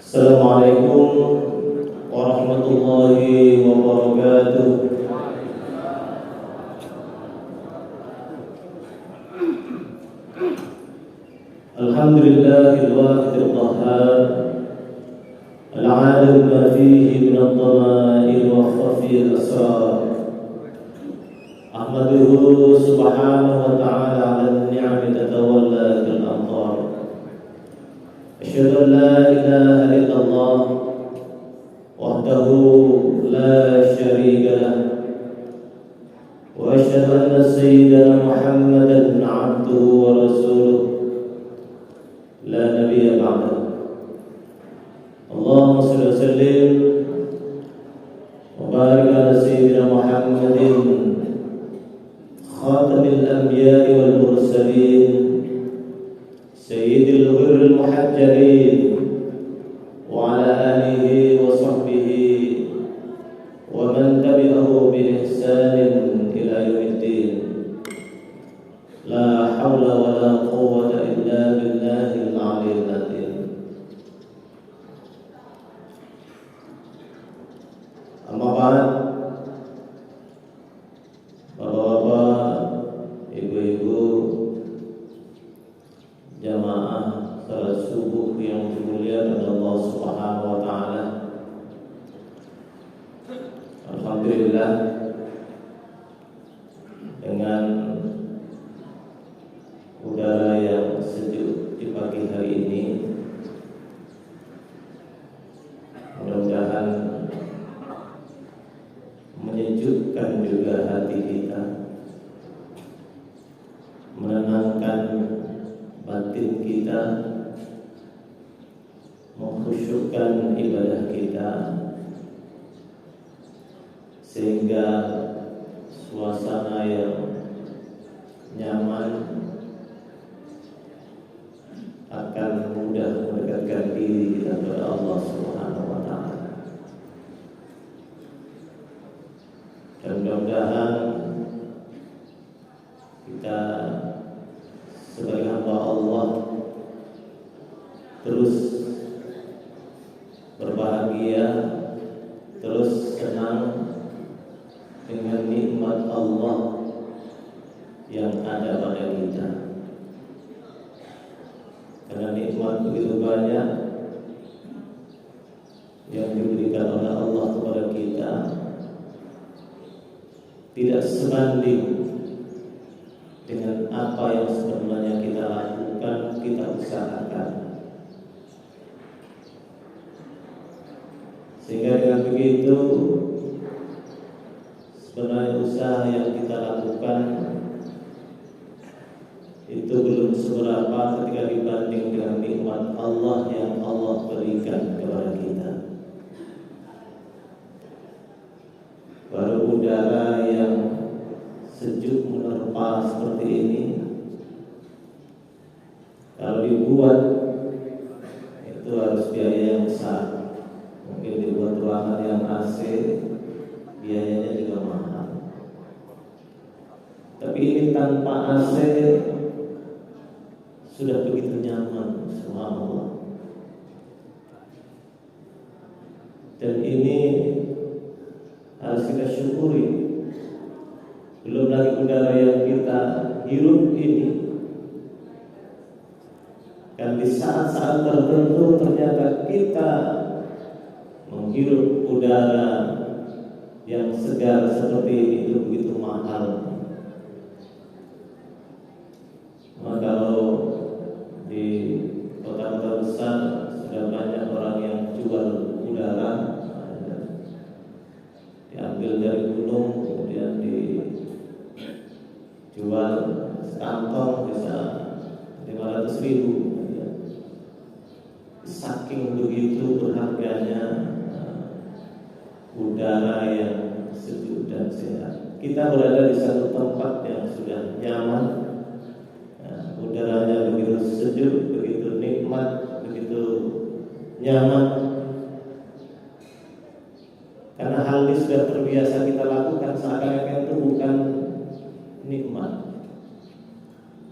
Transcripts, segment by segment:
Assalamualaikum warahmatullahi wabarakatuh. Alhamdulillahil wahidil qahhar, al-'alim ma fihi min ad-dhama'ir wa khafiyil asrar. Ahmaduhu subhanahu wa ta'ala 'ala an-ni'ami tatawalla kal amtar. Asyhadu an la ilaha illallah wahdahu la syarika lah, wa asyhadu anna sayyidana Muhammadan 'abduhu wa rasuluh la nabiyya ba'dahu. Allahumma shalli wa sallim wa barik ala sayyidina Muhammadin khatamil anbiya'i wal mursalin sayyidil ghurril muhajjalin wa ala alihi wa sahbihi wa man tabi'ahu bi ihsanin ila yaumiddin. La haula wa la quwwata illa billahil aliyyil azim. Amma ba'd, Bapak-bapak, ibu-ibu, jamaah salat subuh yang dimuliakan Allah Subhanahu wa taala. Alhamdulillah, dengan udara yang sejuk di pagi hari ini, mudah-mudahan menyejukkan juga hati kita, menenangkan batin kita, mengkhusyukkan ibadah kita, sehingga suasana yang nyaman akan mudah mendekatkan diri kita kepada Allah Subhanahu wa taala. Dan mudah-mudahan kita sebagai hamba Allah terus berbahagia, terus senang dengan nikmat Allah yang ada pada kita. Karena nikmat begitu banyak yang diberikan oleh Allah kepada kita, tidak sebanding dengan apa yang sebenarnya kita lakukan, kita usahakan. Sehingga dengan begitu, sebenarnya usaha yang kita lakukan itu belum seberapa ketika dibanding dengan nikmat Allah yang Allah berikan kepada kita. Baru udara yang sejuk menerpa seperti ini, kalau dibuat itu harus biaya yang besar. Mungkin dibuat ruangan yang AC, biayanya juga mahal. Tapi ini tanpa AC sudah begitu nyaman, subhanallah. Dan ini harus kita syukuri. Belum lagi udara yang kita hirup ini, dan di saat-saat tertentu ternyata kita menghirup udara yang segar seperti ini itu begitu mahal. Maka kalau di kota-kota besar sudah banyak orang yang jual udara, diambil dari gunung kemudian dijual sekantong bisa 500.000. Saking begitu berharganya udara yang sejuk dan sehat. Kita berada di satu tempat yang sudah nyaman, udaranya begitu sejuk, begitu nikmat, begitu nyaman. Karena hal ini sudah terbiasa kita lakukan, seakan-akan itu bukan nikmat.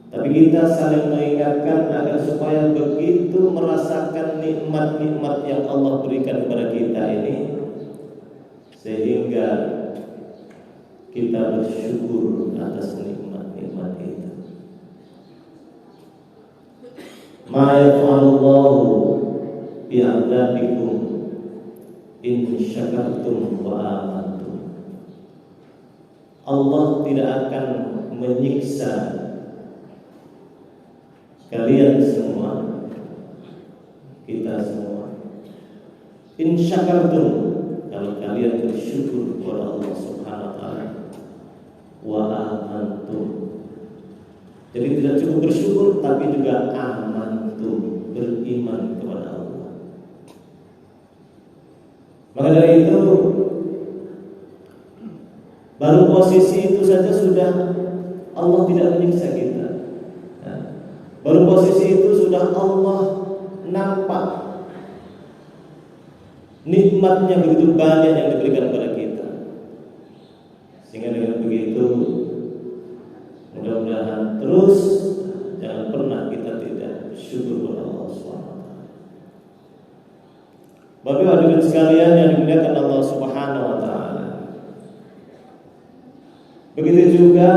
Tapi kita saling mengingatkan agar supaya begitu merasakan nikmat-nikmat yang Allah berikan kepada kita ini, sehingga kita bersyukur atas nikmat-nikmat itu. Ma yaf'alullahu bi'adzabikum in syakartum wa amantum. Allah tidak akan menyiksa kalian semua, kita semua, in syakartum, kalau kalian bersyukur kepada Allah Subhanahu wa taala, wa amantum. Jadi tidak cukup bersyukur tapi juga amantum, beriman kepada Allah. Maka dari itu, baru posisi itu saja sudah Allah tidak menyiksa kita. Baru posisi itu sudah Allah nampak nikmatnya begitu banyak yang diberikan kepada kita. Sehingga dengan begitu, mudah-mudahan terus jangan pernah kita tidak bersyukur kepada Allah SWT. Bapak Ibu hadirin sekalian yang dimuliakan Allah Subhanahu wa taala. Begitu juga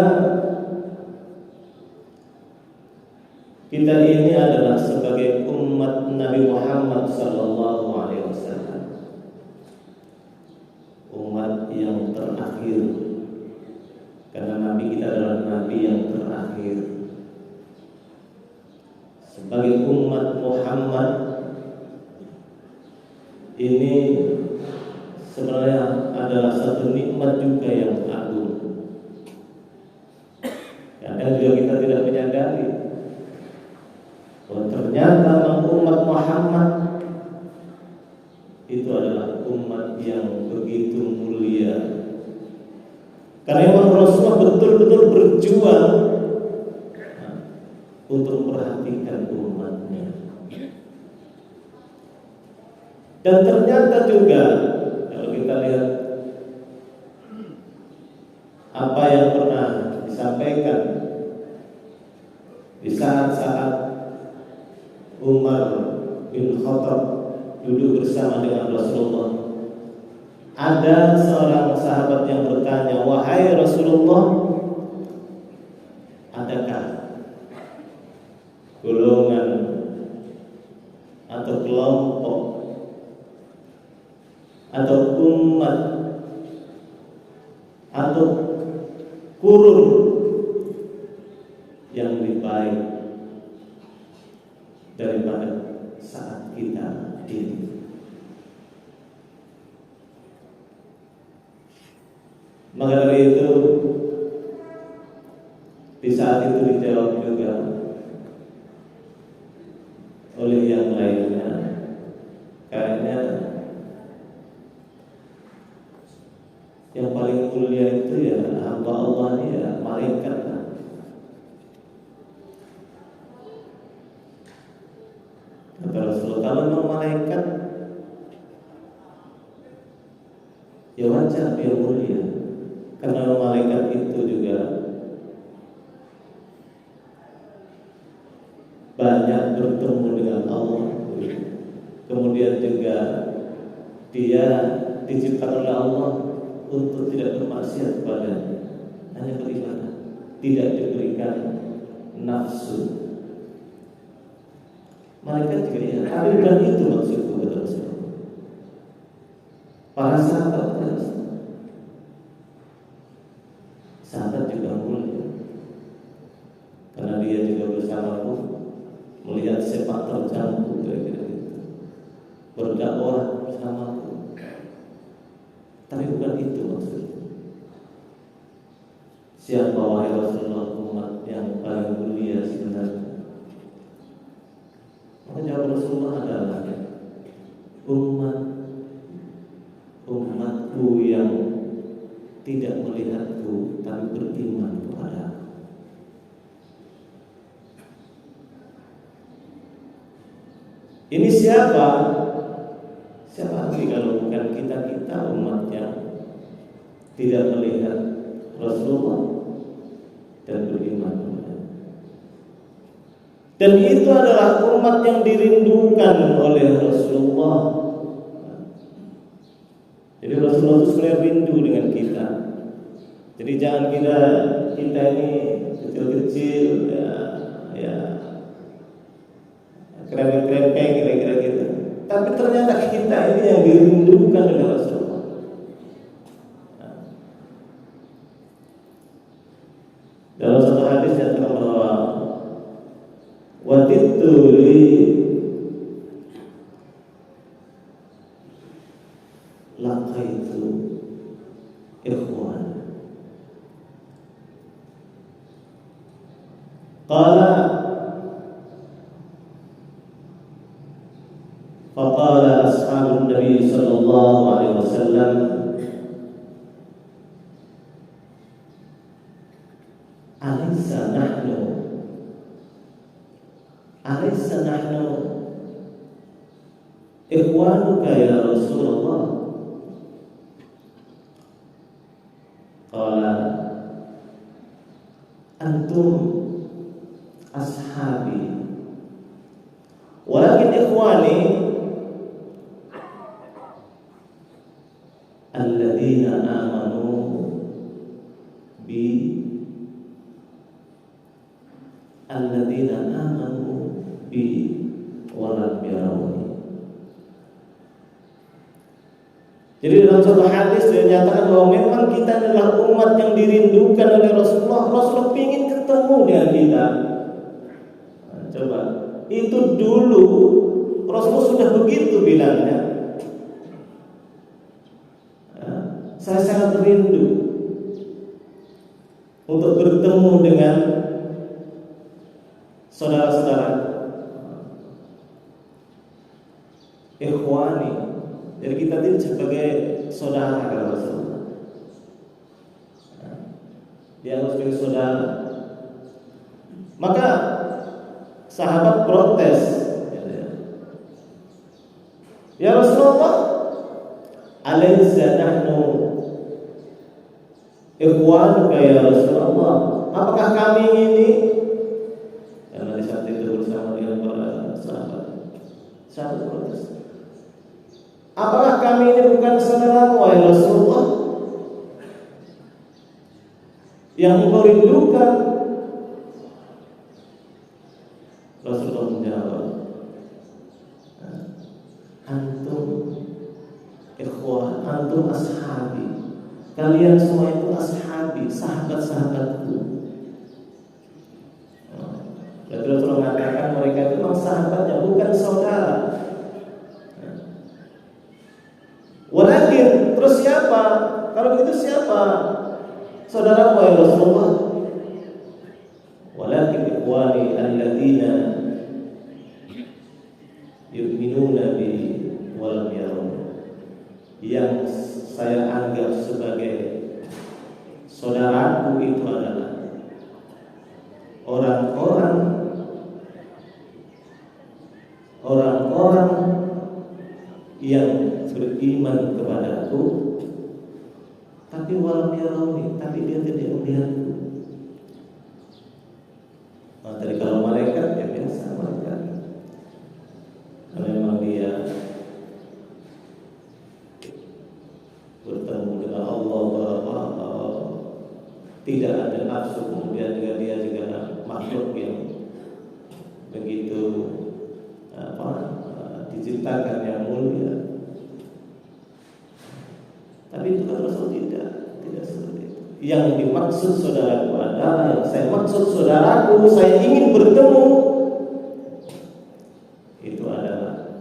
kita ini adalah sebagai umat Nabi Muhammad sallallahu alaihi wasallam, umat yang terakhir, karena Nabi kita adalah Nabi yang terakhir. Sebagai umat Muhammad ini sebenarnya adalah satu nikmat juga yang agung. Kadang juga kita tidak menyadari bahwa ternyata umat Muhammad itu adalah umat yang begitu mulia. Karena memang Rasulullah betul-betul berjuang untuk memperhatikan umatnya. Dan ternyata juga kalau kita lihat apa yang pernah disampaikan di saat-saat Umar bin Khattab duduk bersama dengan Rasulullah, ada seorang sahabat yang bertanya, "Wahai Rasulullah, adakah golongan atau kelompok atau umat atau kurun yang lebih baik daripada saat kita ini?" Maka dari itu, di saat itu dijawab juga oleh yang lainnya, kayaknya yang paling mulia itu ya hamba Allah, ya malaikat. Kata Rasulullah, kalau memang malaikat, ya wajar dia mulia, karena malaikat itu juga banyak bertemu dengan Allah. Kemudian juga dia diciptakan oleh Allah untuk tidak bermaksiat kepadanya, hanya beribadah, tidak diberikan nafsu. Malaikat juga ya, tapi bukan itu maksudku, kata Rasulullah. Para sahabat juga mulia, karena dia juga bersamaku melihat sepak terjangku kira-kira gitu, berdakwah bersamaku. Tapi bukan itu maksudnya. Siapa wahai Rasulullah umat yang paling mulia sebenarnya? Maka jawab Rasulullah adalah umatku yang tidak melihatku tapi beriman kepada Aku. Ini siapa? Siapa lagi kalau bukan kita umat yang tidak melihat Rasulullah dan beriman kepada. Dan itu adalah umat yang dirindukan oleh Rasulullah. Jadi Rasulullah itu sebenarnya rindu dengan kita. Jadi jangan kita ini kecil-kecil ya krempeng kira-kira gitu. Tapi ternyata kita ini yang dirindukan oleh Rasulullah. Dalam satu hadis yang telah bahwa wadidtu li laqaitu ikhwan qala faqala ashabun nabi sallallahu alaihi wasallam alaysa nahnu ikhwanuka ya Rasulullah. Qala antum ashabi walakin ikhwani alladzina amanu bi alladzina amanu bi walam yarawni. Jadi dalam satu hadis dinyatakan bahwa memang kita adalah umat yang dirindukan oleh Rasulullah. Rasulullah ingin ketemu dengan kita. Nah, coba, itu dulu Rasulullah sudah begitu bilangnya. Nah, saya sangat rindu untuk bertemu dengan saudara-saudara, ikhwani. Jadi kita itu sebagai saudara kalau Rasulullah. Dia harus sebagai saudara. Maka sahabat protes, ya Rasulullah, alaysa nahnu ikhwanuka ya Rasulullah? Apakah kami ini, karena di saat itu bersama dengan para sahabat protes, apakah kami ini bukan saudaramu wahai Rasulullah yang engkau rindukan? Rasulullah menjawab, antum ikhwan, antum ashabi. Kalian semua itu ashabi, sahabat-sahabatku. Lalu Rasulullah mengatakan mereka itu memang sahabatnya, bukan saudara. Walakin, terus siapa? Kalau begitu siapa saudara wahai Rasulullah? Walakin ikhwani alladzina yu'minuna bi walam yarawna. Yang saya anggap sebagai saudaraku itu adalah orang-orang yang beriman kepadaku, tapi walam yarawni, tapi dia tidak melihatku. Nah, tadi kalau malaikat ya biasa malaikat, memang dia bertemu dengan Allah bahwa tidak ada nafsu, kemudian juga dia juga makhluk yang begitu diciptakan yang mulia. Tapi itu kan Rasul tidak seperti itu. Yang dimaksud saudaraku adalah, yang saya maksud saudaraku, saya ingin bertemu, itu adalah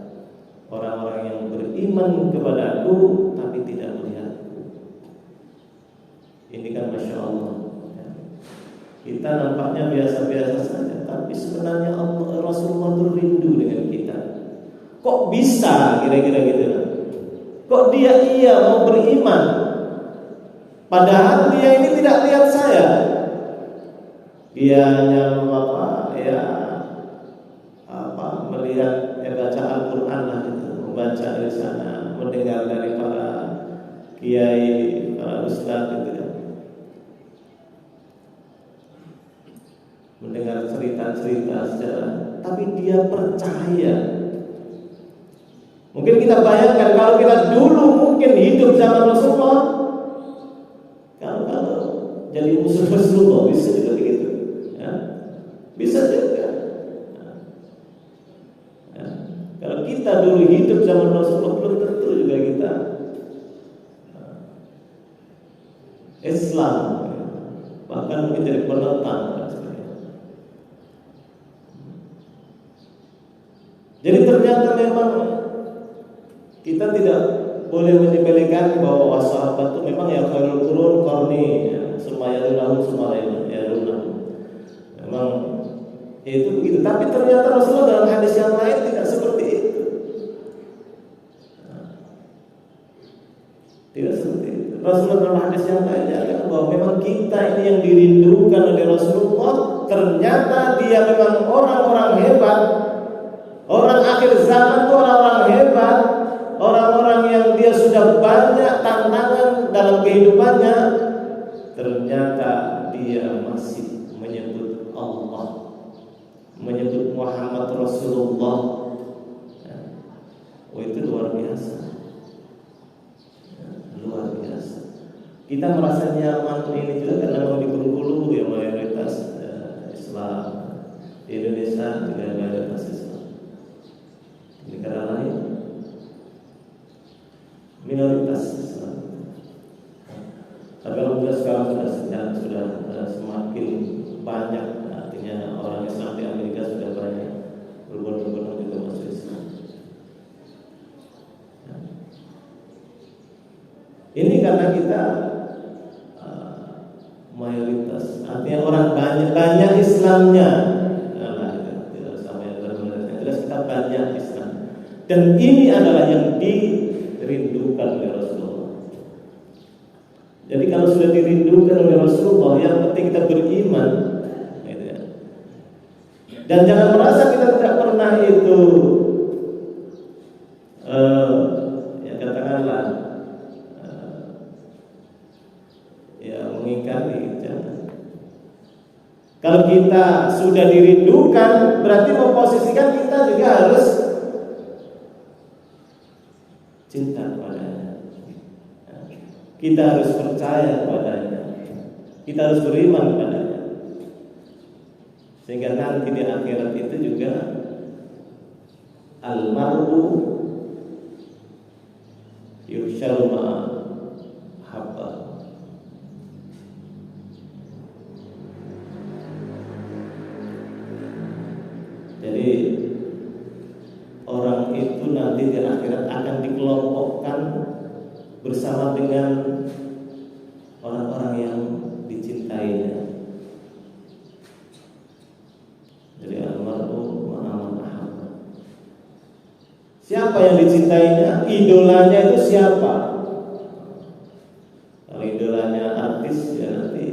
orang-orang yang beriman kepadaku tapi tidak melihatku. Ini kan Masya Allah, kita nampaknya biasa-biasa saja, tapi sebenarnya Rasulullah itu rindu dengan kita. Kok bisa kira-kira gitu? Kok dia mau beriman, padahal dia ini tidak lihat saya. Dia hanya melihat baca Al-Quran lah, membaca dari sana, mendengar dari para kiai, para ustaz gitu, mendengar cerita-cerita sejarah. tapi dia percaya. Mungkin kita bayangkan kalau kita dulu mungkin hidup zaman Rasulullah, kalau jadi musuh Rasulullah bisa juga begitu, ya. Bisa juga. Ya. Kalau kita dulu hidup zaman Rasulullah, belum tentu juga kita Islam, bahkan mungkin jadi penentang. Jadi ternyata memang kita tidak boleh menyepelekan bahwa sahabat itu memang ya khairul qurun qarni, sumayalunahum sumayalunahum. Memang itu begitu. Tapi ternyata Rasulullah dalam hadis yang lain tidak seperti itu. Tidak seperti itu. Rasulullah dalam hadis yang lain menyatakan bahwa memang kita ini yang dirindukan oleh Rasulullah. Ternyata dia memang orang-orang hebat. Orang akhir zaman itu orang-orang hebat, orang-orang yang dia sudah banyak tantangan dalam kehidupannya. Ternyata dia masih menyebut Allah, menyebut Muhammad Rasulullah. Oh, itu luar biasa, luar biasa. Kita merasa nyaman ini juga karena mau di Bengkulu yang mayoritas Islam, di Indonesia juga mayoritas Islam. Di negara lain minoritas Islam. Tapi alhamdulillah sekarang sudah semakin banyak, artinya orang Islam di Amerika sudah banyak, berbondong-bondong juga masuk Islam. Ini karena kita mayoritas, artinya orang banyak Islamnya. Tidak sama yang jelas kita banyak Islam. Dan ini adalah yang dirindukan oleh Rasulullah. Jadi kalau sudah dirindukan oleh Rasulullah, yang penting kita beriman, gitu ya. Dan jangan merasa kita tidak pernah itu, ya katakanlah, ya mengingkari. Jangan. Kalau kita sudah dirindukan, berarti memposisikan kita juga harus cinta kepadanya. Kita harus percaya kepadanya. Kita harus beriman kepadanya. Sehingga nanti di akhirat itu juga al-mar'u yuhsyaru ma'a habba. Jadi orang itu nanti di akhirat akan dikelompokkan bersama dengan orang-orang yang dicintainya. Jadi al-mar'u ma'a man ahabba. Siapa yang dicintainya? Idolanya itu siapa? Kalau idolanya artis, ya nanti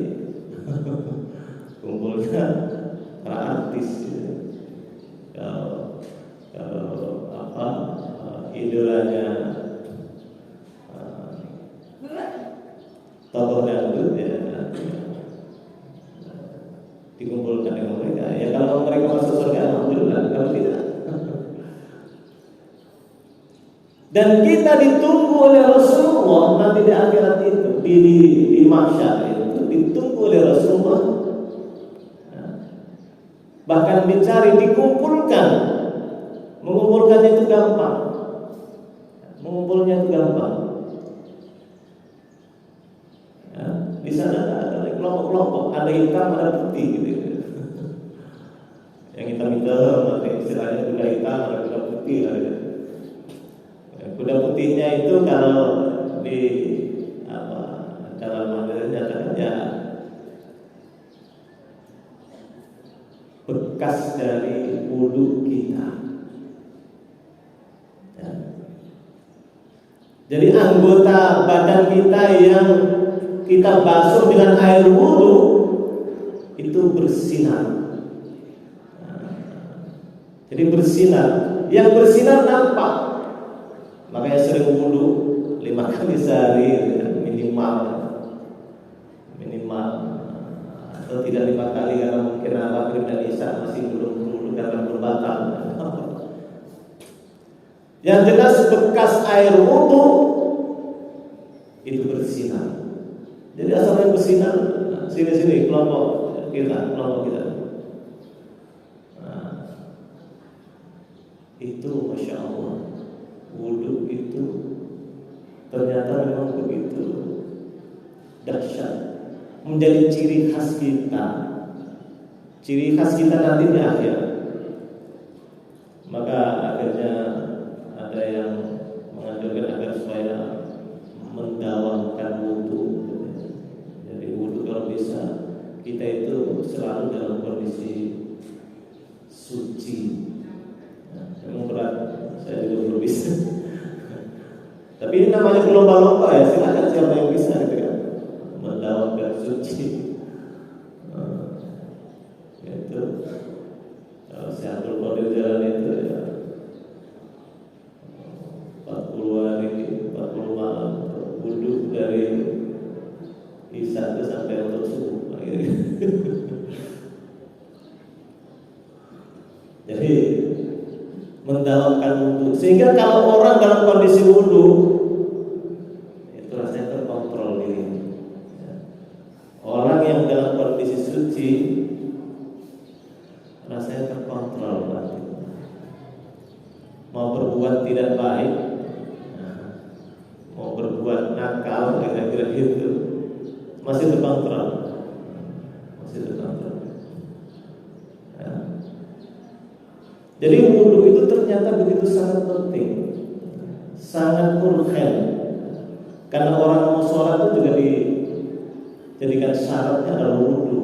kumpulnya para artis. Kalau idolanya tokoh dangdut, ya dikumpulkan dengan mereka. Ya kalau mereka masuk surga, alhamdulillah. Kalau tidak, dan kita ditunggu oleh Rasulullah nanti di akhirat itu, di mahsyar itu ditunggu oleh Rasulullah. Bahkan dicari, dikumpulkan. Mengumpulkannya itu gampang. Mengumpulnya itu gampang. Ya, di sana ada kelompok-kelompok, ada hitam, ada putih gitu. Yang hitam-hitam, nanti istilahnya kuda hitam, ada kuda putih. Ada. Kuda putihnya itu kalau di dalam materinya ya bekas dari wudu kita. Ya. Jadi anggota badan kita yang kita basuh dengan air wudu itu bersinar. Nah, jadi bersinar. Yang bersinar nampak. Makanya sering wudu 5 kali sehari minimal. Atau tidak 5 kali karena mungkin maghrib dan isya masih belum wudu. karena berbatal. Yang jelas bekas air wudu itu bersinar. Jadi asalnya bersinar, sini kelompok kita. Nah, itu masya Allah, wudu itu ternyata memang begitu dahsyat, menjadi ciri khas kita. Ciri khas kita nanti di akhir. Maka akhirnya ada yang menganjurkan agar supaya mendawamkan wudu. Jadi wudu kalau bisa kita itu selalu dalam kondisi suci. Nah, memang berat, saya juga belum bisa. Tapi ini namanya berlomba-lomba ya, silakan siapa yang bisa gitu kan, mendawamkan suci. Itu kalau Syaikhul Qadir jalan itu ya 40 hari, 40 malam wudu dari Isya sampai untuk subuh. Jadi mendawamkan wudu, sehingga kalau orang dalam kondisi wudu itu rasanya terkontrol diri. Orang yang dalam kondisi suci rasanya terkontrol hati. Mau berbuat tidak baik, mau berbuat nakal, kira-kira gitu, masih terkontrol. Ya. Jadi wudu itu ternyata begitu sangat penting, sangat urgen. Karena orang mau sholat itu juga dijadikan syaratnya adalah wudu.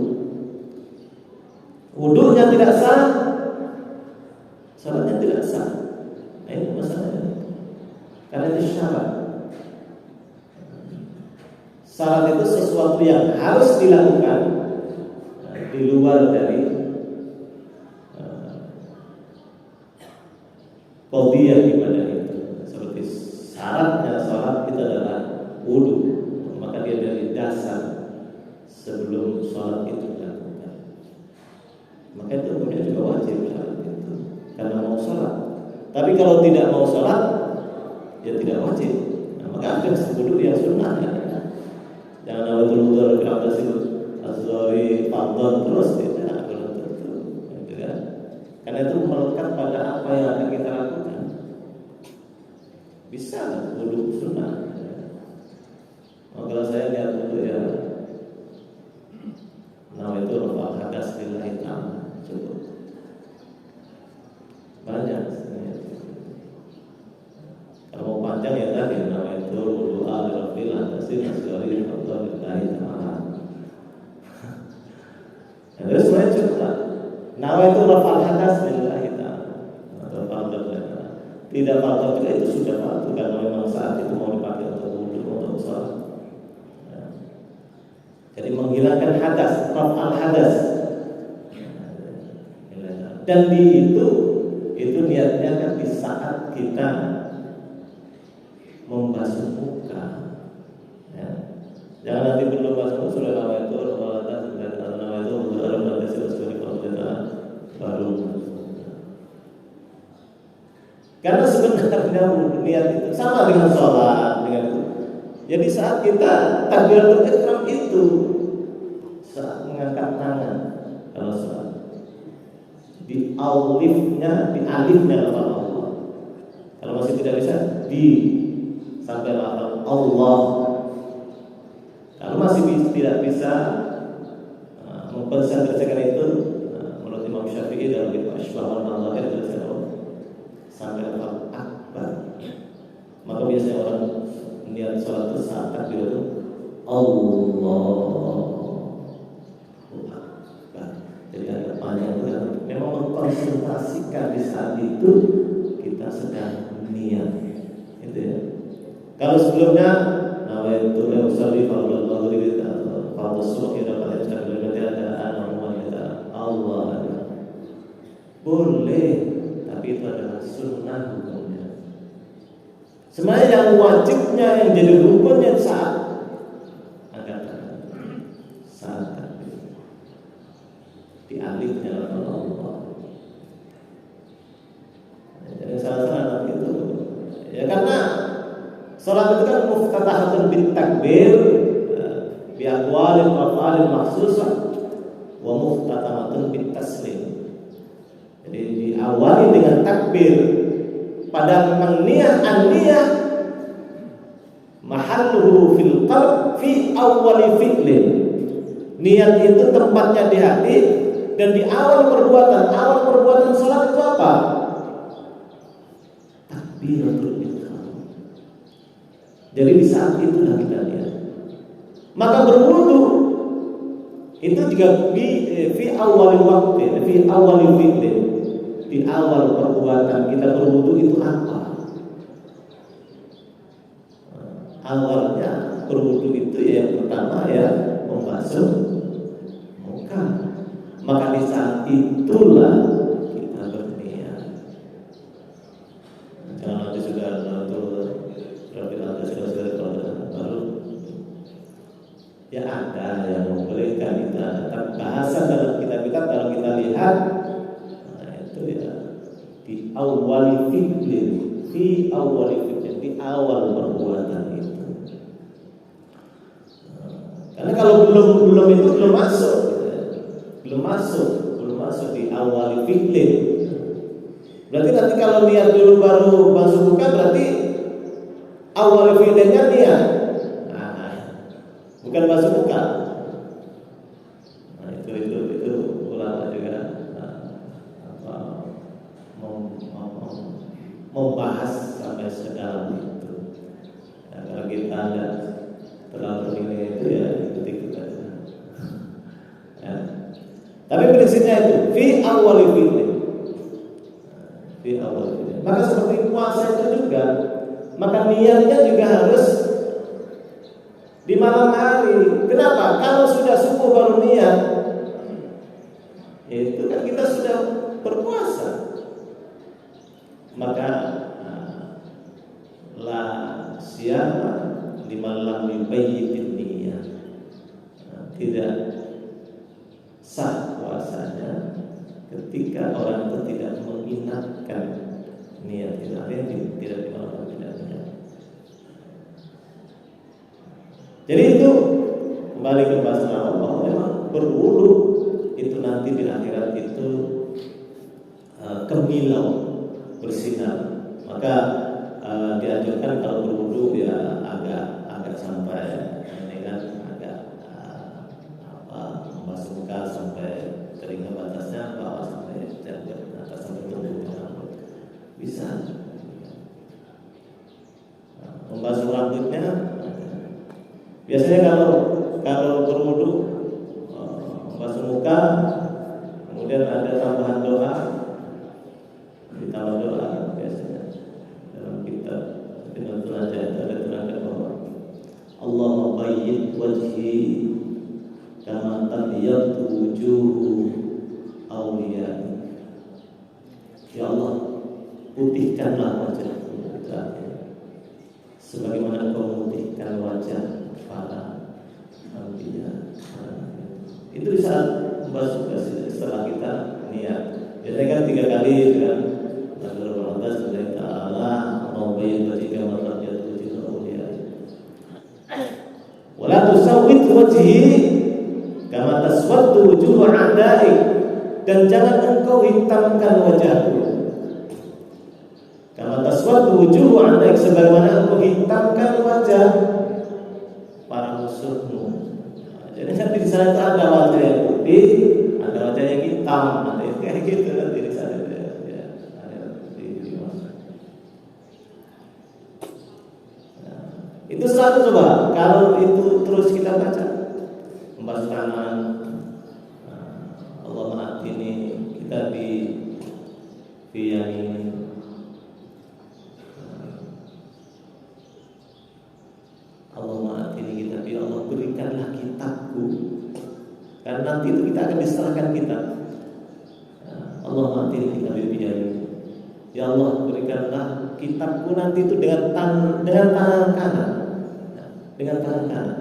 Wudunya tidak sah, sholatnya tidak sah. Nah ini masalahnya. Karena itu syarat. Syarat itu sesuatu yang harus dilakukan di luar dari qadhiyah ibadah itu. Seperti syaratnya sholat itu adalah wudu, maka dia dari dasar sebelum sholat itu dilakukan. Maka itu kemudian juga wajib syarat itu karena mau sholat. Tapi kalau tidak mau sholat, ya tidak wajib. Nah, maka ada wudu yang sunnah ya. Jangan nawatul wudu kalau azhari fardhon terus tidak belum tentu, gitu kan? Karena itu melekat pada apa yang akan kita lakukan. Bisa wudu sunnah. Nah, kalau saya lihat wudu ya, nawaitu rafa hadas lillahi ta'ala, cukup. Banyak. Kalau mau panjang ya tadi nawaitu wudu al-rafil hadasi asghari fardhon lillahi ta'ala. Terus saya cerita, nawaitu rafa hadas lillahi ta'ala atau fardhon lillahi ta'ala. Tidak fardhon juga itu sudah fardhu karena memang saat itu mau dipakai untuk wudu untuk sholat. Jadi menghilangkan hadas, raf'al hadas. Dan itu niatnya kan di saat kita membasuh muka. Ya. Jangan nanti belum basuh sudah nawaitu raf'al hadas dan nawaitu wudu baru. Karena sebenarnya niat itu sama dengan sholat, dengan itu. Jadi saat kita takbiratul ihram itu saat mengangkat tangan kalau sholat, dialifnya lafaz Allah. Kalau masih tidak bisa sampai lafaz Allah. Kalau masih tidak bisa mengkonsentrasikan itu, menurut Imam Syafi'i dalam kitab Asy-Syifa'ul Nadhir sampai lafaz akbar. Maka biasanya orang niat sholat itu saat takbir itu Allahu Akbar. Jadi agak panjang itu kan memang mengkonsentrasikan di saat itu kita sedang niat. Itu ya. Kalau sebelumnya nawaitu usolli fardhu maghrib atau fardhu subh ila pada takbir ada Allah. Boleh, tapi itu adalah sunnah hukumnya. Sebenarnya yang wajibnya yang jadi rukunnya saat takbir dialihnya oleh Allah. Ya karena salat itu kan muftatahatun bit takbir bi aqwalin wa af'alin makhsusah wa muftatahatun bit taslim. Jadi diawali dengan takbir, padahal memang an-niyah mahalluhu fil qalb fi awwali fi'lin. Niat itu tempatnya di hati dan di awal perbuatan. Awal perbuatan salat itu apa? Takbiratul ihram. Jadi di saat itulah kita lihat. Maka berwudu itu juga fi awal waktu, fi awal fi'lin. Di awal perbuatan kita berwudu itu apa? Awalnya berwudu itu ya yang pertama ya membasuh muka. Maka di saat itulah kita berniat. Jangan nanti sudah baru ya ada yang membolehkan kita. Tapi bahasa dalam kitab-kitab kalau kita lihat itu ya di awal fi'lin, fi awal fi'lin, di awal perbuatan itu. Karena kalau belum itu belum masuk di awal fi'lin. Berarti nanti kalau niat dulu baru masuk buka berarti awal fi'linnya niat. Bukan masuk buka. Nah, itu ulama juga membahas sampai sedalam itu. Nah, kalau kita ada terlalu ini itu ya ikut aja. Ya. Tapi prinsipnya itu fi awwali fi'lin. Fi awwali fi'lin. Maka seperti puasa itu juga, maka niatnya juga harus di malam hari. Kenapa? Kalau sudah subuh baru niat, itu kan kita sudah berpuasa. Maka la siyama liman lam yubayyitin niyyah. Tidak sah puasanya ketika orang itu tidak mengingatkan niat. Tidak dimaksudkan tidak niat. Jadi itu kembali ke bahasa Allah, memang berwudu itu nanti di akhirat itu kemilau bersinar. Maka dianjurkan kalau berwudu ya agak sampai ini kan agak membasuh muka sampai telinga batasnya, bawah sampai atas sampai tubuh bisa. Membasuh rambutnya biasanya kalau berwudu membasuh muka, kemudian ada tambahan doa, ditambah doa biasanya dalam kitab dengan belajar ada terangkan bahwa Allahumma bayyid wajhi kama tabyaddu wujuhu awliya. Ya Allah, putihkanlah wajahku sebagaimana Engkau memutihkan wajah para anbiya. Itu di saat membasuh setelah kita niat. Biasanya kan 3 kali kan. Allah Subhanahu Ta'ala membayyin wajhika wa tabyaddu wujuhul awliya. Wala tusawwit wajhi kama taswaddu wujuhul a'da'i. Dan jangan engkau hitamkan wajahku kama taswaddu wujuhul a'da'i, sebagaimana engkau hitamkan wajah para musuhmu. Jadi nanti di sana ada wajah yang putih, ada wajah yang hitam, ada yang kayak gitu nanti di sana ya. Itu selalu coba kalau itu terus kita baca, membasuh tangan, Allah maaf ini kita di yamin. Allahumma atini kitab, ya Allah berikanlah kitabku, karena nanti itu kita akan diserahkan kitab. Allahumma atini kitab biyadi, ya Allah berikanlah kitabku nanti itu dengan tangan kanan, dengan tangan kanan.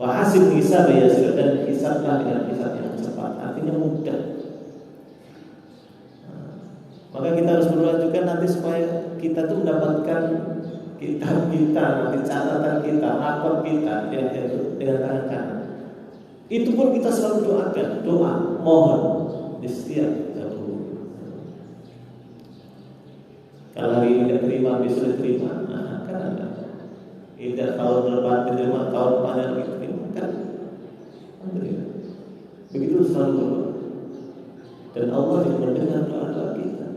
Wa hasib hisab ya sudah, dan hisablah dengan hisab yang cepat, artinya mudah. Maka kita harus berdoa juga nanti supaya kita tuh mendapatkan kitab kita, nanti catatan kita, rapor kita dengan tangan kanan. Itu pun kita selalu doakan, doa, mohon di setiap waktu. Kalau hari ini tidak terima, besok diterima, kan ada. Tidak tahun depan diterima, tahun depannya diterima, kan? Alhamdulillah. Begitu selalu berdoa. Dan Allah juga mendengar doa-doa kita.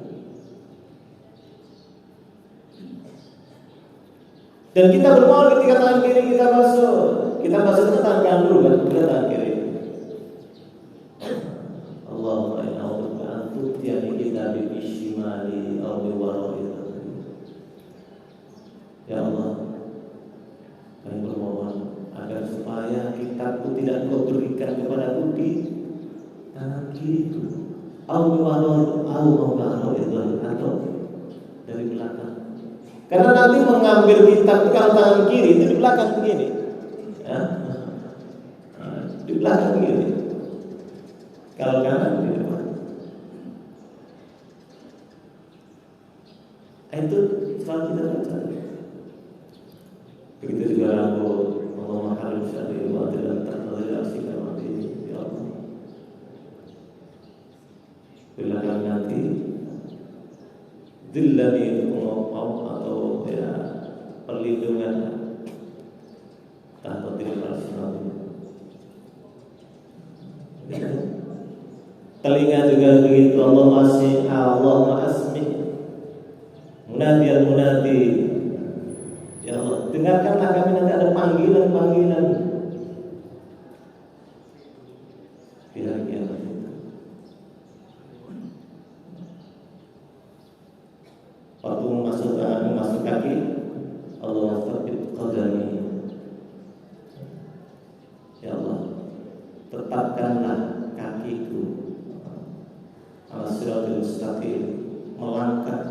Dan kita bermohon ketika tangan kiri kita masuk. Kita masuk ke tangan kanan dulu kan, kita tangan kiri. Allahumma inna a'udzubika an tu'tiyani kitabi bishimali aw bi wara'i. Ya Allah, kami bermohon agar supaya kitabku tidak Kau berikan kepadaku di tangan kiriku, atau dari belakang. Karena nanti mengambil kitab kalau tangan kiri itu di belakang begini, ya? Di belakang begini. Kalau kanan di depan. Itu selalu kita baca. Begitu juga aku Allah Maha Besar wa tidak terasika mati ya Allah. Bila kami nanti dillani itu mau atau ya perlindungan tanpa tidak rasional. Telinga juga begitu. Allah asmi munadian munadi. Ya Allah, dengarkanlah kami nanti ada panggilan-panggilan. Kira-kira waktu masuk kaki, Allah tsabbit qadami. Ya Allah, tetapkanlah kakiku ala siratal mustaqim, melangkah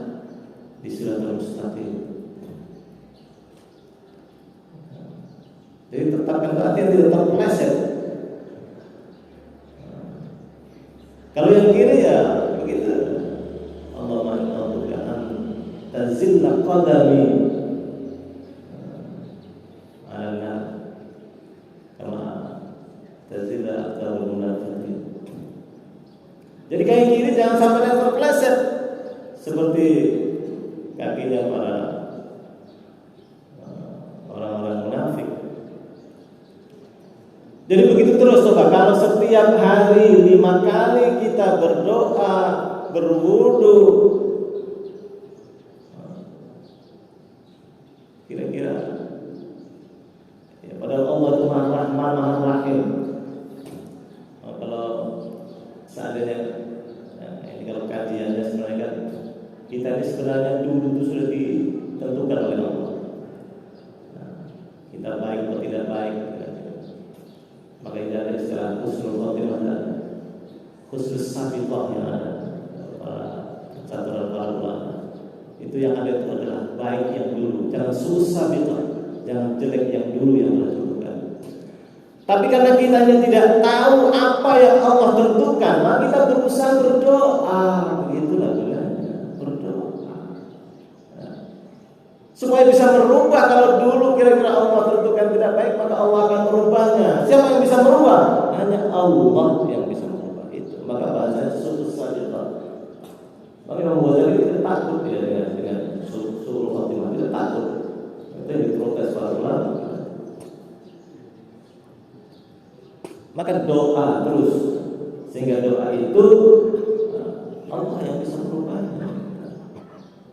di siratal mustaqim. Jadi tetapkan hati yang tidak terpeleset. Kalau yang kiri ya begitu. Allahumma inna tazilla qadami ala kama tazilla aqdamul munafiqin. Jadi kaki kiri jangan sampai terpeleset seperti kakinya para orang-orang munafik. Jadi begitu terus coba, kalau setiap hari 5 kali kita berdoa, berwudu, kira-kira ya, padahal Allah itu Maha Rahman, Maha Rahim. Kalau seandainya ini kalau kajiannya sebenarnya kan kita ini sebenarnya dulu itu sudah ditentukan oleh Allah. Kita baik atau tidak baik. Maka ini ada istilah husnul khotimah dan husnul sabiqah yang ada para catatan para ulama. Itu yang ada itu adalah baik yang dulu, jangan susah sabiqah, jangan jelek yang dulu yang Allah tentukan. Tapi karena kita tidak tahu apa yang Allah tentukan, maka kita berusaha berdoa. Begitulah gunanya berdoa. Supaya bisa merubah. Kalau dulu kira-kira Allah tentukan tidak baik, maka Allah akan merubahnya. Siapa yang bisa merubah? Hanya Allah yang bisa merubah itu. Maka bahasanya sutus sabiqah. Maka Imam Ghazali tidak takut ya dengan suul khotimah, tidak takut. Itu yang diprotes para ulama. Maka doa terus, sehingga doa itu Allah yang bisa merubahnya.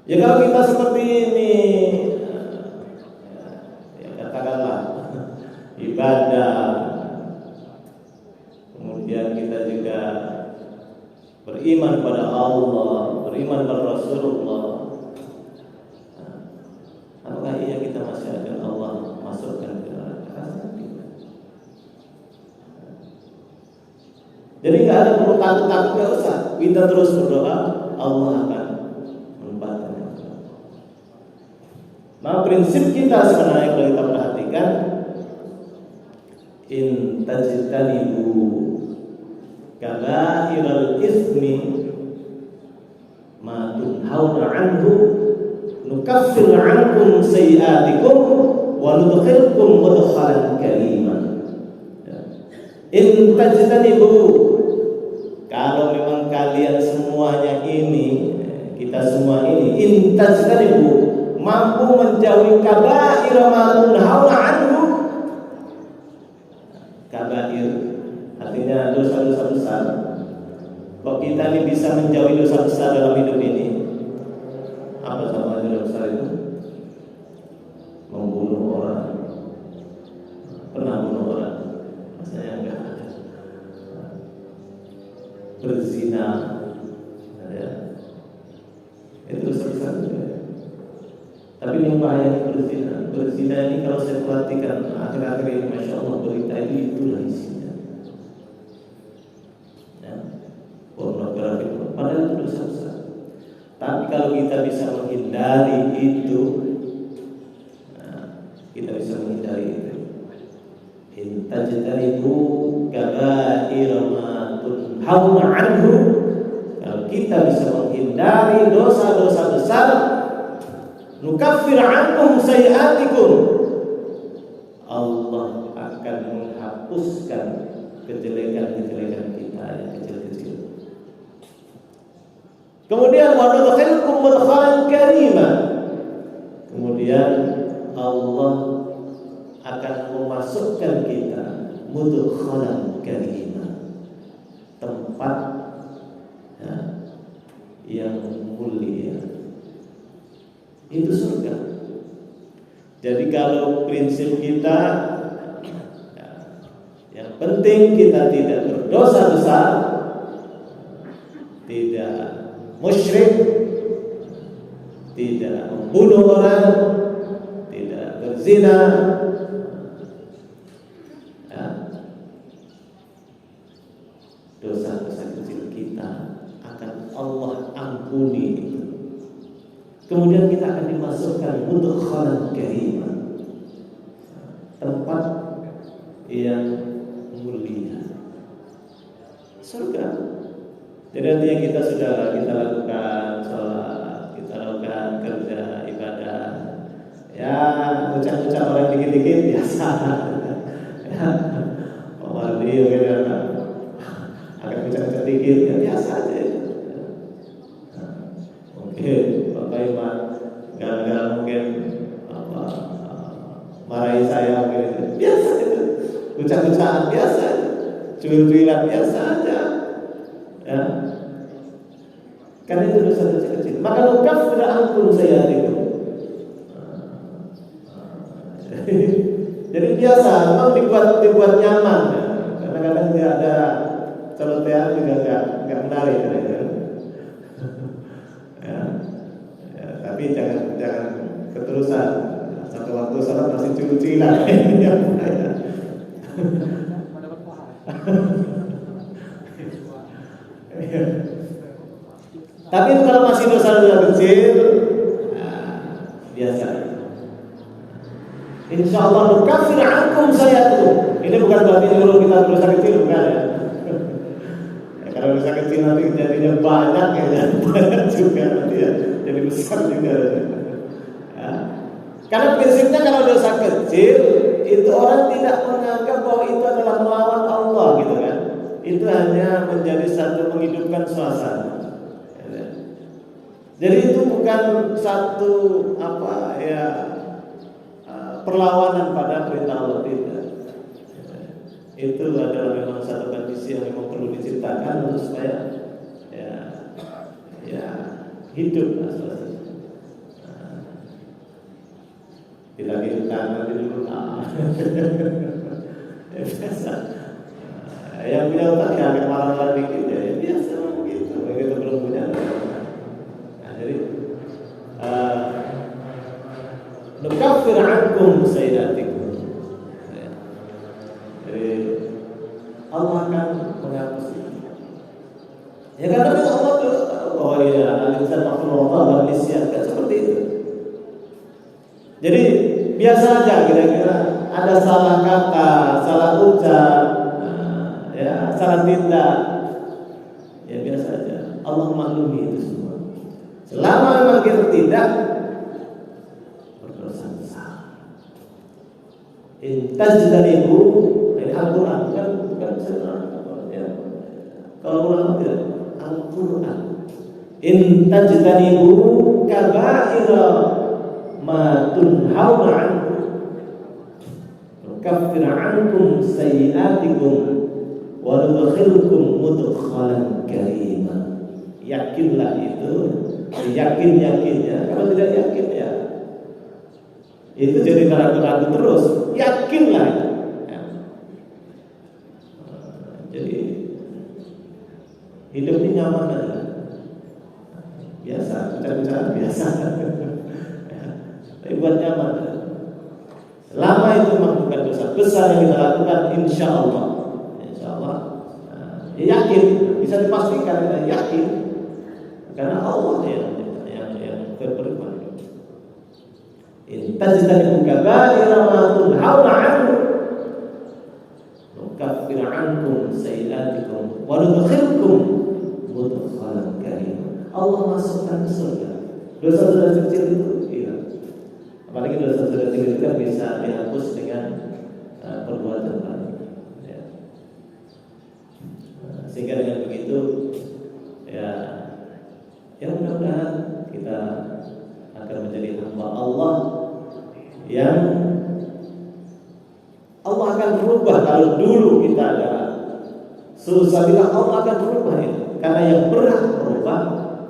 Ya kalau kita seperti ini, ya katakanlah ibadah, kemudian kita juga beriman pada Allah, beriman pada Rasulullah. Apakah iya kita masih akan Allah masukkan ke neraka? Jadi nggak ada perlu takut-takut, nggak usah. Kita terus berdoa, Allah akan menempatkan. Nah, prinsip kita sebenarnya kalau kita perhatikan, in tajtanibu kabairal ismi ma tunhauna anhu nukaffir ankum sayi'atikum wa nudkhilkum mudkhalan karima. In tajtanibu, kalau memang kalian semuanya ini, kita semua ini, in tajtanibu, mampu menjauhi kaba'ir ma tunhauna anhu. Kaba'ir artinya dosa-dosa besar. Kok kita ini bisa menjauhi dosa besar dalam hidup ini? Apa sama dosa besar itu? Membunuh orang. Pernah bunuh orang? Masanya enggak ada. Berzina, ya. Itu dosa besar juga. Tapi yang bahaya berzina. Berzina ini kalau saya perhatikan akhir-akhir ini, masya Allah, berita itulah isinya. Ya. Pornografi, padahal itu dosa besar. Tapi kalau kita bisa menghindari itu, nah, kita bisa menghindari itu. In tajtanibu kaba'ira ma tunhauna anhu, kalau kita bisa menghindari dosa-dosa besar, nukaffir ankum sayi'atikum, Allah akan menghapuskan kejelekan-kejelekan kita yang kecil-kecil. Kemudian wa nudkhilkum mudkhalan karima, kemudian Allah akan memasukkan kita mudkhalan karima, tempat ya, yang mulia, itu surga. Jadi kalau prinsip kita ya, yang penting kita tidak berdosa besar, tidak musyrik, tidak membunuh orang, tidak berzina, ya, dosa-dosa kecil kita akan Allah ampuni. Kemudian kita akan dimasukkan mudkhalan karima, tempat yang mulia, surga. Jadi artinya kita sudah lakukan sholat, kita lakukan kerja ibadah, ya ucap-ucap orang dikit-dikit biasa, ya pemardi mungkin akan ucap-ucap dikit, ya biasa aja. Mungkin Bapak Iman gagal mungkin apa marahi saya mungkin biasa itu, ucap-ucapan biasa, cuil-cuilan biasa aja. Ya. Karena itu dosa-dosa kecil. Maka nukaffir ankum sayi'atikum. Jadi biasa, memang dibuat nyaman. Ya. Kadang-kadang tidak ada celotehan juga enggak menarik ya. Ya. Ya, tapi jangan keterusan. Satu waktu salat masih cuci-cucilan. Tapi kalau masih dosa-dosa kecil, biasa. Insya Allah nukaffir ankum sayi'atikum. Ini bukan berarti nyuruh kita dosa kecil, bukan ya. Ya kalau dosa kecil nanti jadinya banyak ya, banyak juga nanti ya, jadi besar juga. Ya. Karena prinsipnya kalau dosa kecil itu orang tidak menganggap bahwa itu adalah melawan Allah gitu kan. Itu hanya menjadi satu menghidupkan suasana. Jadi itu bukan satu apa ya perlawanan pada perintah Allah, tidak. Itu adalah memang satu kondisi yang memang perlu diciptakan untuk supaya ya hidup asal. Tidak hidup tangan dulu ya biasa. Yang punya otak ya agak marah-marah dikit ya biasa begitu. Begitu belum punya. Jadi nukaffir ankum sayi'atikum. Jadi Allah akan menghapus itu. Ya karena Allah tuh oh iya al-insan makhluq Allah nisyan kan seperti itu. Jadi biasa aja kira-kira ada salah kata, salah ucap, ya salah tindak, ya biasa aja. Allah maklumi itu semua. Selama memang kita tidak berdosa besar. Intajtanibu, ini Al-Quran bukan ya. Kalau ulama tidak, Al-Quran. Intajtanibu kaba'ira ma tunhauna anhu nukaffir ankum sayyi'atikum wa nudkhilkum mudkhalan karima. Yakinlah itu, yakin-yakinnya. Kalau tidak yakin ya itu jadi ragu-ragu terus. Yakinlah ya. Jadi hidup ini nyaman aja, biasa, bicara biasa. Tapi buat nyaman. Selama itu bukan dosa besar yang kita lakukan, insya Allah, ya yakin, bisa dipastikan, kita yakin, karena Allah yang berfirman. Intajtanibu kaba'ira ma tunhauna anhu nukaffir ankum sayyi'atikum wa nudkhilkum mudkhalan karima. Allah masukkan ke surga. Dosa-dosa kecil itu hilang. Apalagi dosa-dosa kecil itu kan bisa dihapus dengan perbuatan baik. Ya. Sehingga dengan begitu ya mudah-mudahan kita akan menjadi hamba Allah yang Allah akan berubah. Kalau dulu kita adalah Subhanallah, Allah akan berubah itu. Karena yang pernah berubah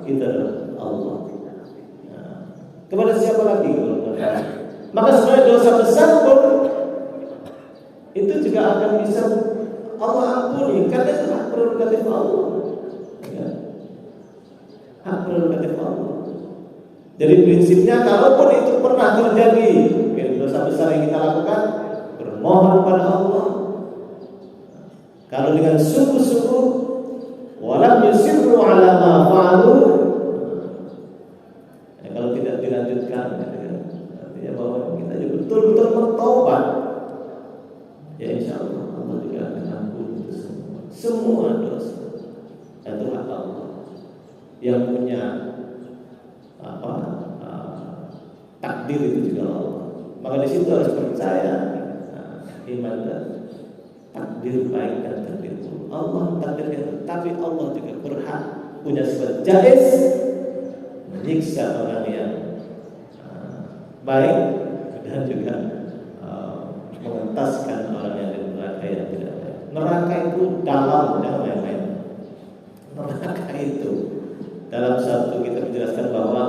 itu adalah Allah. Nah, kepada siapa lagi? Maka sebenarnya dosa besar pun itu juga akan bisa Allah ampuni, karena itu hak prerogatif Allah. Ya. Hak prerogatif Allah. Jadi prinsipnya kalaupun itu pernah terjadi dosa besar yang kita lakukan, bermohon pada Allah. Kalau dengan sungguh-sungguh, walam yusirru ala ma fa'alu, kalau tidak dilanjutkan, artinya bahwa kita juga betul-betul bertobat, ya insya Allah Allah juga akan ampuni itu semua dosa. Itu hak Allah yang punya takdir, itu juga Allah. Maka di situ harus percaya iman dan takdir baik dan takdir buruk. Allah takdirnya, tapi Allah juga berhak, punya sifat jaiz, menyiksa orang yang baik dan juga mengentaskan orang yang di neraka yang tidak baik. Neraka itu dalam, jangan main-main. Neraka itu dalam satu kita menjelaskan bahwa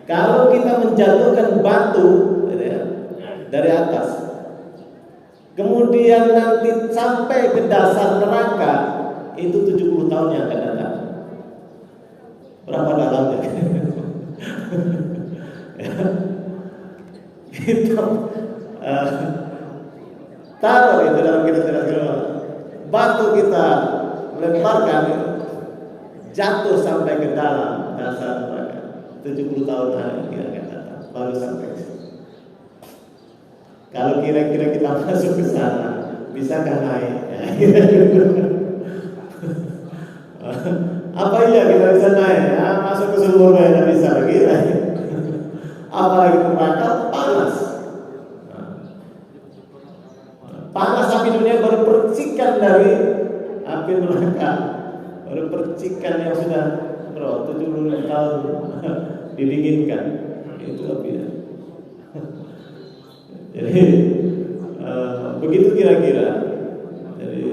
kalau kita menjatuhkan batu dari atas, kemudian nanti sampai ke dasar neraka, itu 70 tahun yang akan datang. Berapa dalamnya? Kita taruh itu dalam kita jelaskan, batu kita lemparkan jatuh sampai ke dalam dasar neraka, 70 tahun lagi akan datang baru sampai. Kalau kira-kira kita masuk ke sana, bisakah naik? Apa iya kita bisa naik? Masuk ke surga tidak bisa lagi. Apalagi neraka panas. Panas api dunia baru percikan dari api neraka, baru percikan yang sudah 70 tahun didinginkan, itu api. Jadi begitu kira-kira. Jadi,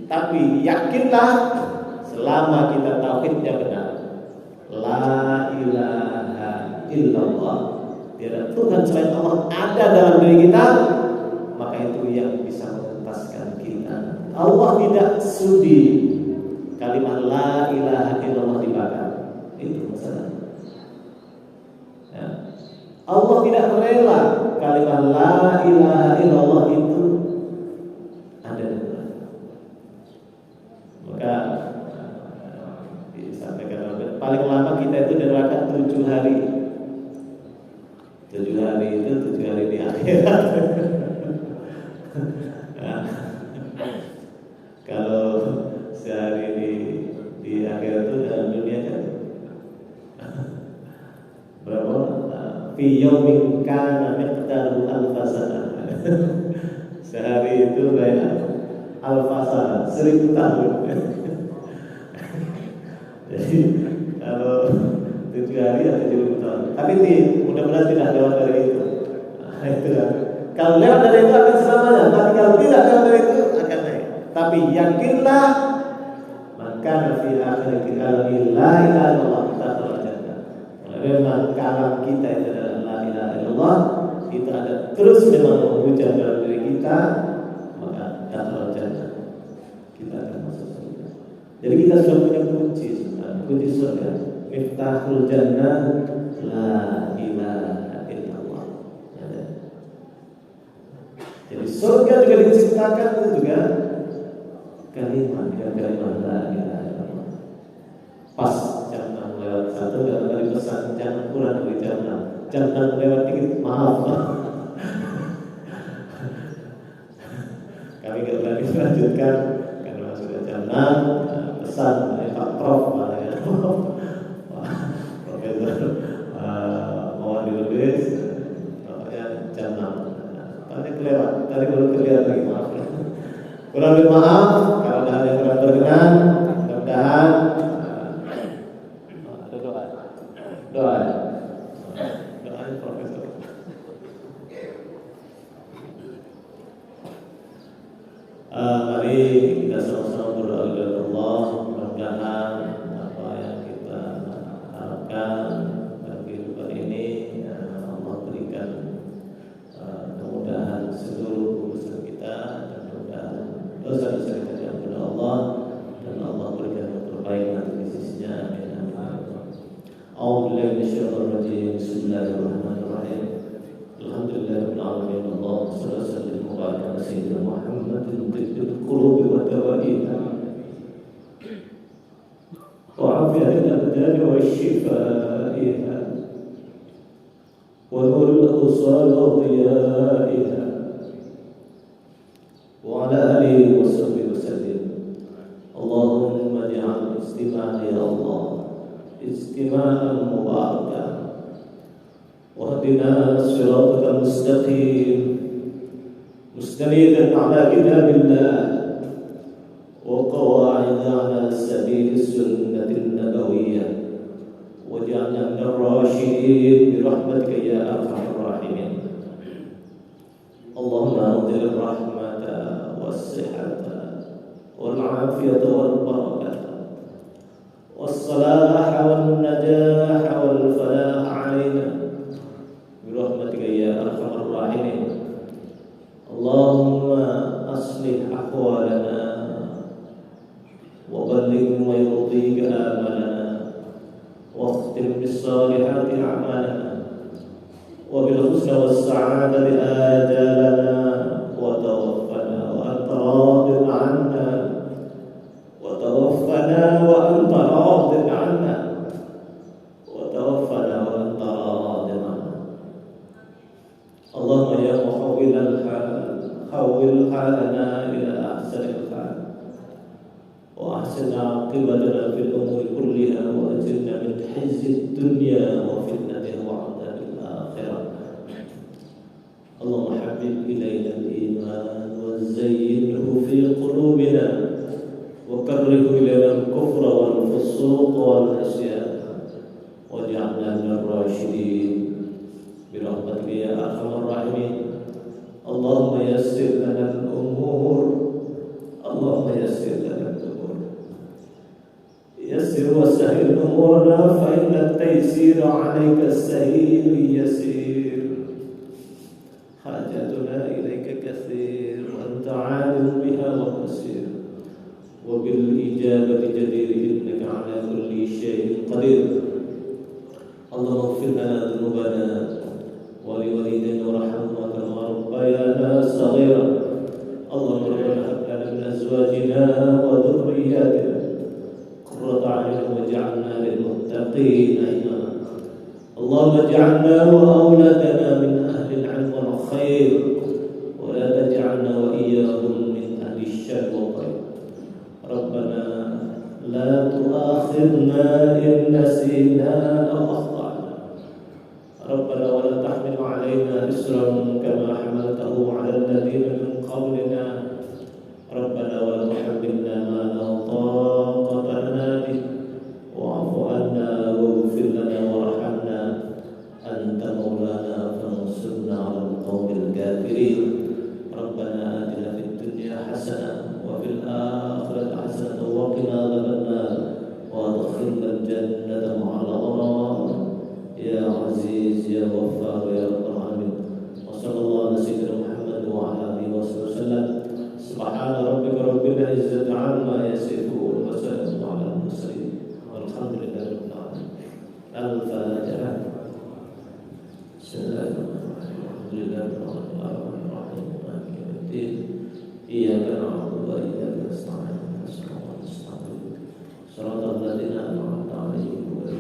tapi yakinlah selama kita tauhidnya benar, la ilaha illallah, tiada Tuhan selain Allah ada dalam diri kita, maka itu yang bisa mengentaskan kita. Allah tidak sudi kalimat la ilaha illallah dibakar. Itu masalah. Ya. Allah tidak rela kalimat la ilaha illallah itu ada di neraka. Maka disampaikan paling lama kita itu di neraka 7 hari. 7 hari itu 7 hari di akhirat. Nah, kalau sehari di akhirat itu dalam dunia kan fi yaumin kana miqdaru alfasana. Sehari itu kayak alfasana 1000 tahun. Jadi kalau 7 hari atau 7 tahun. Tapi mudah-mudahan tidak lewat dari itu. Nah, itu kan. Kalau lewat dari itu akan selamanya. Tapi kalau tidak lewat dari itu akan naik. Tapi yakinlah maka fi akhir kita la ilaha illallah ta'ala. Memang kalam kita itu adalah la ilaha illallah, kita ada terus memang mengucap dalam diri kita, maka dakhala jannah, kita akan masuk surga. Jadi kita sudah punya kunci sebenarnya, kunci surga. Miftahul jannah la ilaha illallah. Jadi surga juga diciptakan itu juga kalimat la ilaha illallah. Pas jam 6 lewat 1 dan tadi pesan jangan kurang dari jam 6. Jam 6 lewat dikit, maaf. Kami nggak berani melanjutkan karena sudah jam 6. Pesan dari Pak Prof malah ya. Profesor mohon ditulis pokoknya jam 6. Tadi kelewat, tadi baru terlihat lagi, maaf. Kurang lebih maaf kalau ada yang kurang berkenan. Mudah-mudahan ada doa Profesor. Mari kita sama-sama berdoa kepada Allah. Mudah-mudahan apa yang kita harapkan dalam kehidupan ini Allah berikan kemudahan seluruh urusan kita, dan mudah-mudahan dosa-dosa kita diampuni Allah, dan Allah berikan yang terbaik nanti di sisinya. Amin. A'udzu billahi minasyaitonir rajim. Bismillahirrahmanirrahim. Alhamdulillahirabbil alamin. Allahumma shalli wa sallim wa barik ala sayyidina Muhammadin tibbil qulubi wa dawaiha wa 'afiyatil abdani wa shifaiha wa nuril absar wa dhiyaiha wa ala alihi wa sahbihi wa sallim. Allahumma ij'al istima'ana ya Allah istima'an mubarakan wahdina siratal mustaqim mustanidan ala kitabillah wa qawa'id ala sabil sunnatin nabawiyyah waj'alna minal rasyidin bi rahmatika ya arhamar rahimin. Allahumma anzil rahmata was-sihhata wal 'afiyata wal barakata والصلاح والنجاح والفلاح علينا برحمتك يا أرحم الراحمين. اللهم أصلح أحوالنا وبلغ ما يرضيك آمالنا واختم بالصالحات أعمالنا وبالحسن والسعادة آجالنا وتوفنا وأنت راض عنا وتوفنا وأنت راض عنا وتوفنا وأنت راض عنا. اللهم يا محول الحال حول حالنا إلى أحسن الحال وأحسن عاقبتنا في الأمور كلها وأجرنا من خزي الدنيا وفتنة وعذاب الآخرة. اللهم حبب إلينا الإيمان وزينه في قلوبنا وكره إلينا الكفر والفسوق والعصيان واجعلنا من الراشدين برحمتك يا أرحم الراحمين. اللهم يسر لنا الأمور، اللهم يسر لنا الأمور، يسر وسهل أمورنا فإن التيسير عليك السهيل يسير. حاجتنا إليك كثير وأنت عالم بها وبصير وبالإجابة جدير إنك على كل شيء قدير. اللهم اغفر لنا ذنوبنا ولوالدينا وارحمهما كما ربيانا صغيرا. اللهم ربنا هب لنا من أزواجنا وذرياتنا قرة أعين واجعلنا للمتقين إماما. اللهم اجعلنا وأولادنا من أهل العلم والخير ولا تجعلنا وإياهم من أهل الشر والضيق. ربنا لا تؤاخذنا إن نسينا أو أخطأنا. ربنا ولا إصرا كما حملته على الذين من قبلنا ربنا ولا تحملنا ما لا طاقة لنا به واعف عنا واغفر لنا وارحمنا أنت مولانا فانصرنا على القوم الكافرين ربنا آتنا في الدنيا حسنة وفي الآخرة حسنة وقنا عذاب النار وادخلنا الجنة مع الأبرار يا عزيز يا غفار يا رب العالمين وصلى الله على سيدنا محمد وعلى آله وصحبه وسلم سبحان ربك رب العزة عما يصفون وسلام على المرسلين والحمد لله رب العالمين. الفاتحة. بسم الله الرحمن الرحيم الحمد لله رب العالمين الرحمن الرحيم مالك يوم الدين إياك نعبد وإياك نستعين اهدنا الصراط المستقيم صراط الذين أنعمت عليهم غير